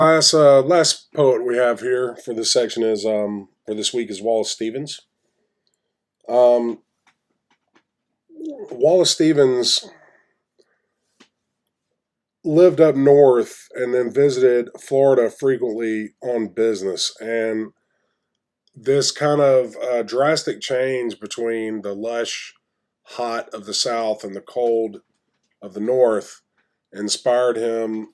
Last poet we have here for this section is for this week is Wallace Stevens. Um, Wallace Stevens lived up north and then visited Florida frequently on business, and this kind of drastic change between the lush hot of the south and the cold of the north inspired him.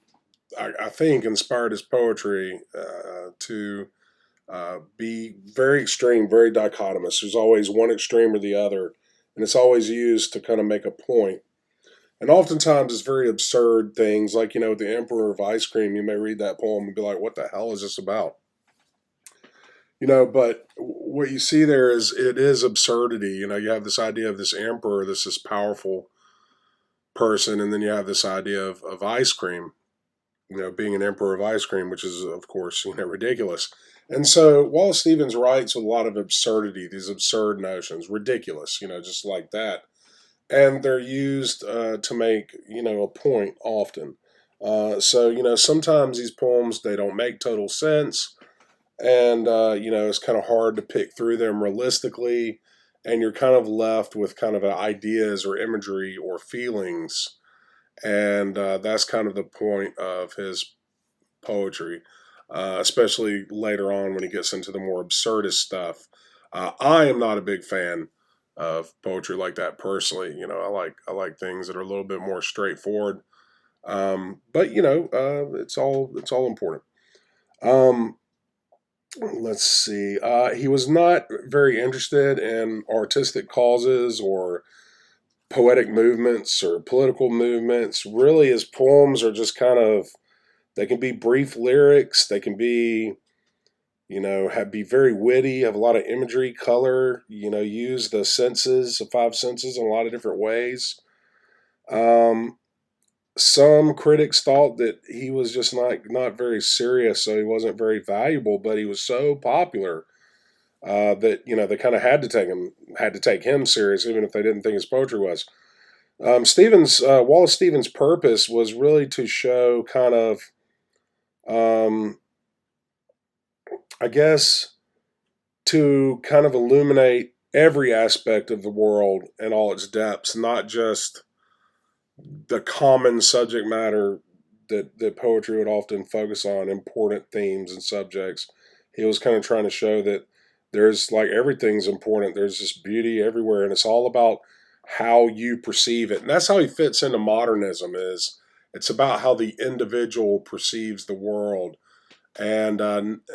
I think inspired his poetry to be very extreme, very dichotomous. There's always one extreme or the other, and it's always used to kind of make a point. And oftentimes it's very absurd things, like, the Emperor of Ice Cream. You may read that poem and be like, what the hell is this about? But what you see there is it is absurdity. You have this idea of this emperor, this powerful person, and then you have this idea of ice cream, being an emperor of ice cream, which is, of course, ridiculous. And so Wallace Stevens writes with a lot of absurdity, these absurd notions, ridiculous, just like that. And they're used to make, a point often. So sometimes these poems, they don't make total sense. And, it's kind of hard to pick through them realistically. And you're kind of left with kind of ideas or imagery or feelings, and that's kind of the point of his poetry, especially later on when he gets into the more absurdist stuff. I am not a big fan of poetry like that personally. I like things that are a little bit more straightforward. But it's all important. Um, let's see. He was not very interested in artistic causes or poetic movements or political movements. Really, his poems are just kind of, they can be brief lyrics. They can be, be very witty, have a lot of imagery, color, use the senses, the five senses in a lot of different ways. Um, some critics thought that he was just not very serious, so he wasn't very valuable, but he was so popular that they kind of had to take him serious, even if they didn't think his poetry was. Wallace Stevens' purpose was really to show kind of, um, I guess, to kind of illuminate every aspect of the world and all its depths, not just the common subject matter that poetry would often focus on, important themes and subjects. He was kind of trying to show that there's, like, everything's important. There's this beauty everywhere, and it's all about how you perceive it. And that's how he fits into modernism. Is it's about how the individual perceives the world, and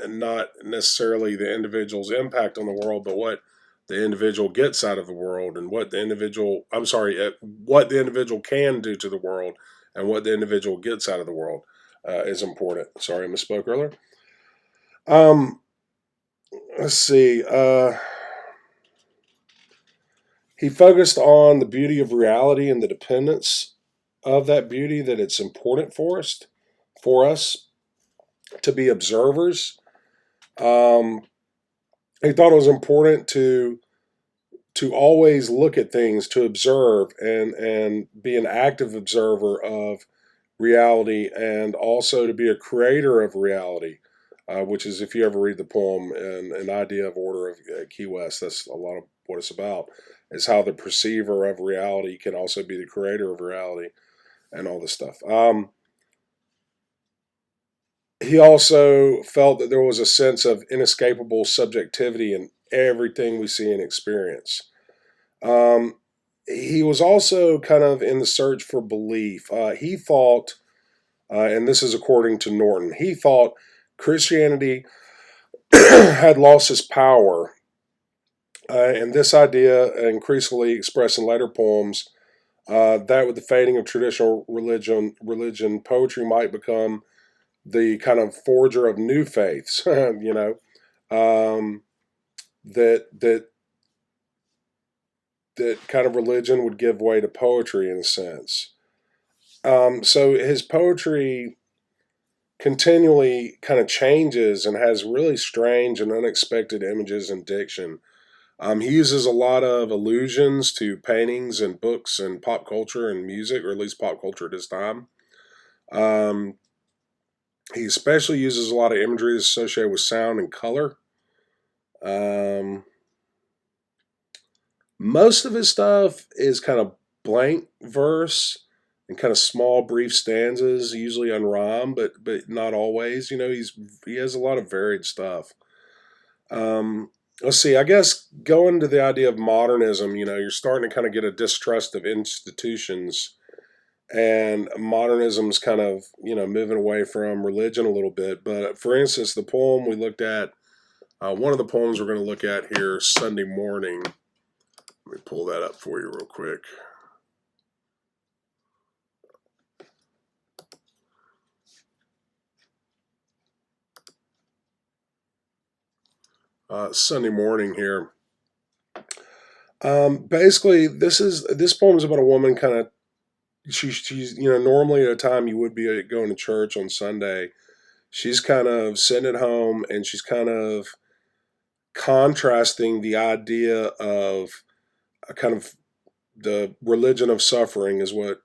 not necessarily the individual's impact on the world, but what the individual gets out of the world, and what the individual can do to the world, and what the individual gets out of the world is important. Sorry, I misspoke earlier. Um, let's see. He focused on the beauty of reality and the dependence of that beauty, that it's important for us to be observers. Um, he thought it was important to always look at things, to observe, and be an active observer of reality, and also to be a creator of reality, which is, if you ever read the poem, an idea of order of Key West, that's a lot of what it's about, is how the perceiver of reality can also be the creator of reality, and all this stuff. He also felt that there was a sense of inescapable subjectivity in everything we see and experience. Um, he was also kind of in the search for belief. He thought, and this is according to Norton, he thought Christianity had lost its power. And this idea increasingly expressed in later poems, that with the fading of traditional religion, poetry might become the kind of forger of new faiths. Um, that that kind of religion would give way to poetry in a sense. So his poetry continually kind of changes and has really strange and unexpected images and diction. He uses a lot of allusions to paintings and books and pop culture and music, or at least pop culture at his time. Um, He especially uses a lot of imagery associated with sound and color. Um, Most of his stuff is kind of blank verse and kind of small, brief stanzas, usually unrhymed, but not always. He has a lot of varied stuff. Um, let's see. I guess going to the idea of modernism, you're starting to kind of get a distrust of institutions, and modernism's kind of moving away from religion a little bit. But for instance, the poem we looked at, one of the poems we're going to look at here, Sunday Morning. Let me pull that up for you real quick. Sunday Morning here. Basically, this poem is about a woman kind of she's normally at a time you would be going to church on Sunday. She's kind of sitting at home and she's kind of contrasting the idea of a kind of the religion of suffering is what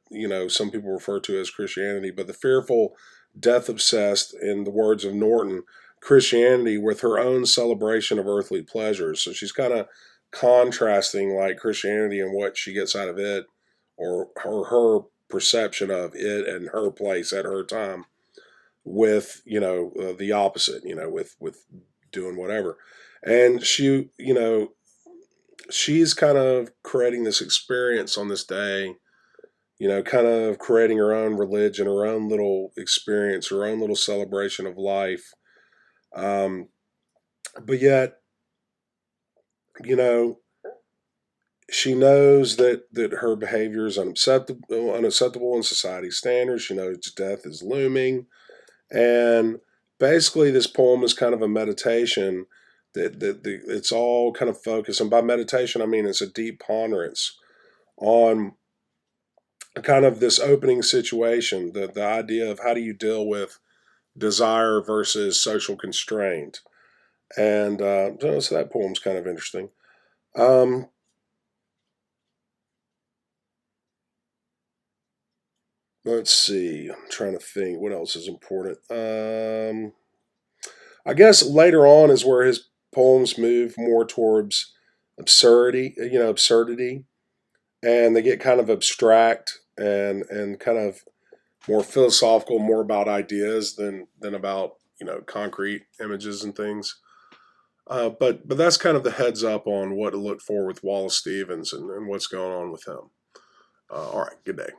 some people refer to as Christianity, but the fearful, death obsessed, in the words of Norton, Christianity with her own celebration of earthly pleasures. So she's kind of contrasting like Christianity and what she gets out of it, or her perception of it and her place at her time, with the opposite, with doing whatever. And she's kind of creating this experience on this day, kind of creating her own religion, her own little experience, her own little celebration of life. Um, but yet, you know, she knows that her behavior is unacceptable in society's standards. She knows death is looming. And basically, this poem is kind of a meditation that it's all kind of focused. And by meditation, I mean it's a deep ponderance on kind of this opening situation, the idea of how do you deal with desire versus social constraint. And so that poem's kind of interesting. Um, let's see. I'm trying to think what else is important. I guess later on is where his poems move more towards absurdity, and they get kind of abstract and kind of more philosophical, more about ideas than about concrete images and things. But that's kind of the heads up on what to look for with Wallace Stevens and what's going on with him. All right, good day.